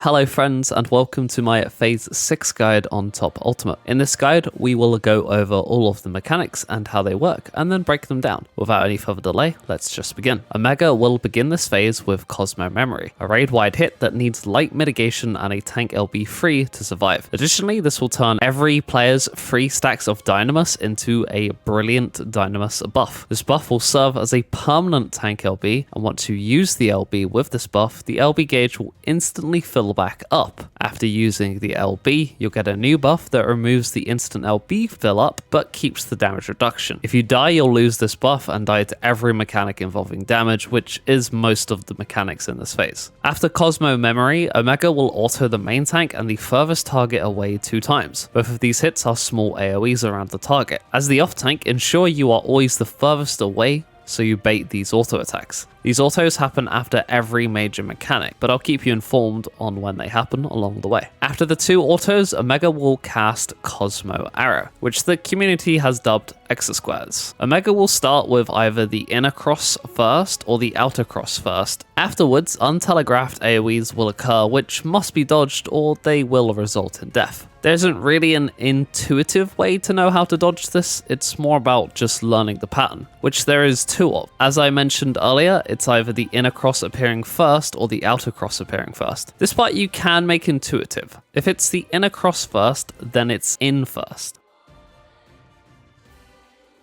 Hello friends and welcome to my Phase 6 guide on Top Ultimate. In this guide we will go over all of the mechanics and how they work and then break them down. Without any further delay, let's just begin. Omega will begin this phase with Cosmo Memory, a raid-wide hit that needs light mitigation and a tank LB free to survive. Additionally, this will turn every player's 3 stacks of Dynamis into a brilliant Dynamis buff. This buff will serve as a permanent tank LB, and once you use the LB with this buff, the LB gauge will instantly fill back up. After using the LB, you'll get a new buff that removes the instant LB fill up, but keeps the damage reduction. If you die, you'll lose this buff and die to every mechanic involving damage, which is most of the mechanics in this phase. After Cosmo Memory, Omega will auto the main tank and the furthest target away 2 times. Both of these hits are small AoEs around the target. As the off tank, ensure you are always the furthest away, so you bait these auto attacks. These autos happen after every major mechanic, but I'll keep you informed on when they happen along the way. After the 2 autos, Omega will cast Cosmo Arrow, which the community has dubbed FFXIV. Omega will start with either the inner cross first or the outer cross first. Afterwards, untelegraphed AoEs will occur which must be dodged or they will result in death. There isn't really an intuitive way to know how to dodge this, it's more about just learning the pattern, which there is 2 of. As I mentioned earlier, it's either the inner cross appearing first or the outer cross appearing first. This part you can make intuitive. If it's the inner cross first, then it's in first.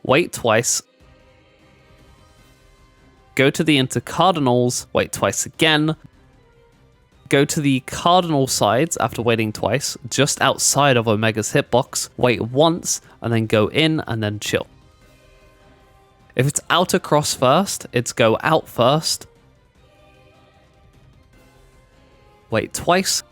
Wait twice. Go to the intercardinals, wait twice again. Go to the cardinal sides after waiting twice, just outside of Omega's hitbox, wait once, and then go in and then chill. If it's outer cross first, it's go out first, wait twice,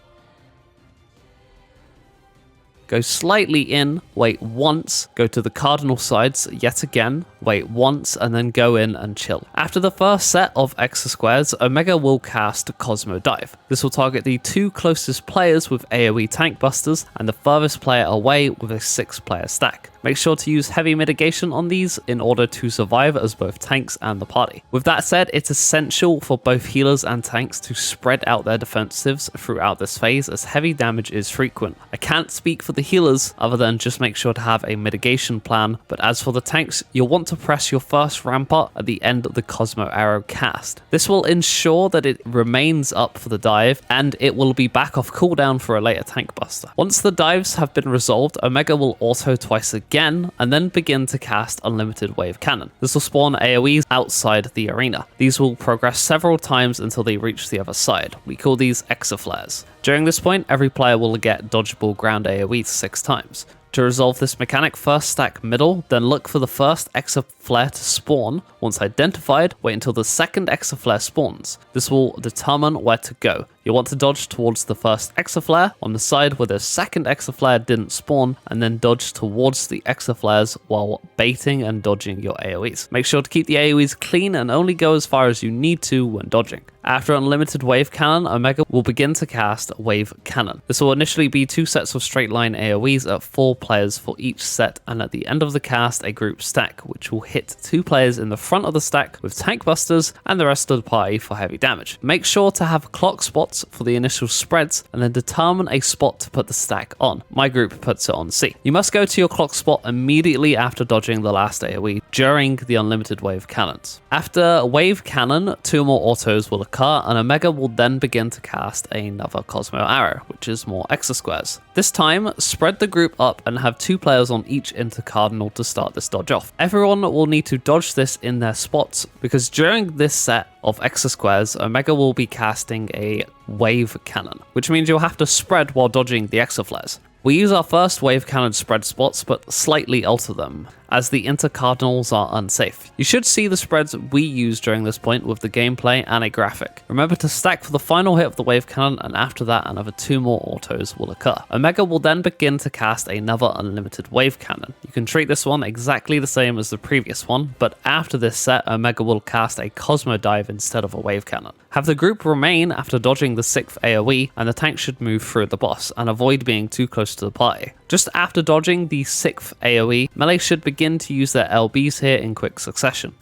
go slightly in, wait once, go to the cardinal sides yet again, wait once, and then go in and chill. After the first set of FFXIV, Omega will cast Cosmo Dive. This will target the 2 closest players with AoE tank busters and the furthest player away with a 6-player stack. Make sure to use heavy mitigation on these in order to survive as both tanks and the party. With that said, it's essential for both healers and tanks to spread out their defensives throughout this phase as heavy damage is frequent. I can't speak for the healers other than just make sure to have a mitigation plan, but as for the tanks, you'll want to press your first rampart at the end of the Cosmo Arrow cast. This will ensure that it remains up for the dive and it will be back off cooldown for a later tank buster. Once the dives have been resolved, Omega will auto twice again and then begin to cast Unlimited Wave Cannon. This will spawn AoEs outside the arena. These will progress several times until they reach the other side. We call these Exaflares. During this point, every player will get dodgeable ground AoE 6 times. To resolve this mechanic, first stack middle, then look for the first Exaflare to spawn. Once identified, wait until the second Exaflare spawns. This will determine where to go. You'll want to dodge towards the first Exaflare on the side where the second Exaflare didn't spawn, and then dodge towards the Exaflares while baiting and dodging your AoEs. Make sure to keep the AoEs clean and only go as far as you need to when dodging. After Unlimited Wave Cannon, Omega will begin to cast Wave Cannon. This will initially be 2 sets of straight line AoEs at 4 players for each set, and at the end of the cast, a group stack, which will hit 2 players in the front of the stack with tank busters and the rest of the party for heavy damage. Make sure to have clock spots for the initial spreads and then determine a spot to put the stack on. My group puts it on C. You must go to your clock spot immediately after dodging the last AoE during the Unlimited Wave Cannons. After Wave Cannon, 2 more autos will occur and Omega will then begin to cast another Cosmo Arrow, which is more FFXIV. This time, spread the group up and have 2 players on each intercardinal to start this dodge off. Everyone will need to dodge this in their spots because during this set of FFXIV, Omega will be casting a Wave Cannon, which means you'll have to spread while dodging the Exaflares. We use our first Wave Cannon spread spots, but slightly alter them, as the intercardinals are unsafe. You should see the spreads we use during this point with the gameplay and a graphic. Remember to stack for the final hit of the Wave Cannon, and after that another 2 more autos will occur. Omega will then begin to cast another Unlimited Wave Cannon. You can treat this one exactly the same as the previous one, but after this set, Omega will cast a Cosmo Dive instead of a Wave Cannon. Have the group remain after dodging the 6th AoE, and the tank should move through the boss, and avoid being too close to the party. Just after dodging the 6th AoE, melee should begin to use their LBs here in quick succession.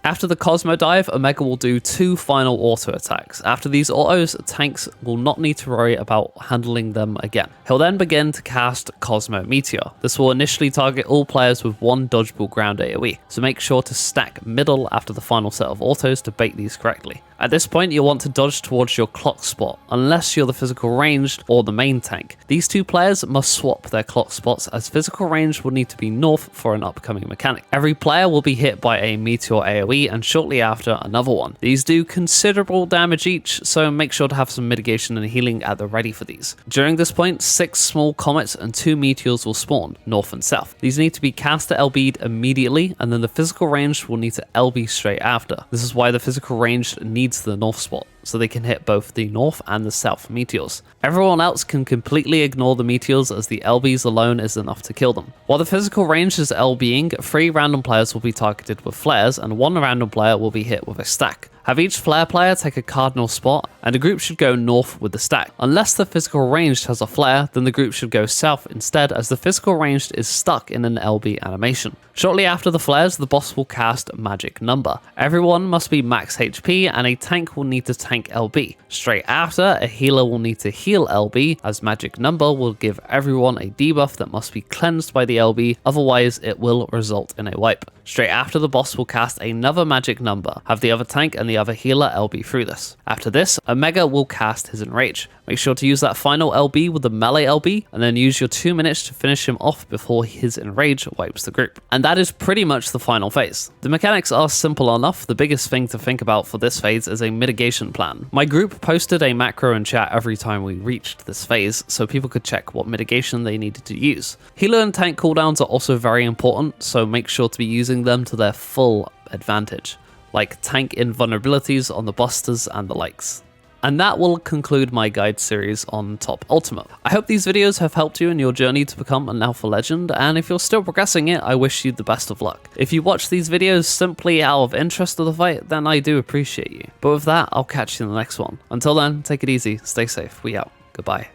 After the Cosmo Dive, Omega will do 2 final auto attacks. After these autos, tanks will not need to worry about handling them again. He'll then begin to cast Cosmo Meteor. This will initially target all players with 1 dodgeable ground AoE, so make sure to stack middle after the final set of autos to bait these correctly. At this point, you'll want to dodge towards your clock spot, unless you're the physical ranged or the main tank. These 2 players must swap their clock spots, as physical range will need to be north for an upcoming mechanic. Every player will be hit by a Meteor AoE, and shortly after, another one. These do considerable damage each, so make sure to have some mitigation and healing at the ready for these. During this point, 6 small comets and 2 meteors will spawn, north and south. These need to be cast to LB'd immediately, and then the physical range will need to LB straight after. This is why the physical range needs the north spot, so they can hit both the north and the south meteors. Everyone else can completely ignore the meteors, as the LBs alone is enough to kill them. While the physical range is LBing, 3 random players will be targeted with flares, and 1 random player will be hit with a stack. Have each flare player take a cardinal spot, and the group should go north with the stack. Unless the physical ranged has a flare, then the group should go south instead, as the physical ranged is stuck in an LB animation. Shortly after the flares, the boss will cast Magic Number. Everyone must be max HP, and a tank will need to tank LB. Straight after, a healer will need to heal LB, as Magic Number will give everyone a debuff that must be cleansed by the LB, otherwise it will result in a wipe. Straight after, the boss will cast another Magic Number. Have the other tank and the other healer LB through this. After this, Omega will cast his Enrage. Make sure to use that final LB with the melee LB, and then use your 2 minutes to finish him off before his Enrage wipes the group. And that is pretty much the final phase. The mechanics are simple enough. The biggest thing to think about for this phase is a mitigation plan. My group posted a macro in chat every time we reached this phase, so people could check what mitigation they needed to use. Healer and tank cooldowns are also very important, so make sure to be using them to their full advantage, like tank invulnerabilities on the busters and the likes. And that will conclude my guide series on Top Ultimate. I hope these videos have helped you in your journey to become an Alpha Legend, and if you're still progressing it, I wish you the best of luck. If you watch these videos simply out of interest of the fight, then I do appreciate you. But with that, I'll catch you in the next one. Until then, take it easy, stay safe, we out, goodbye.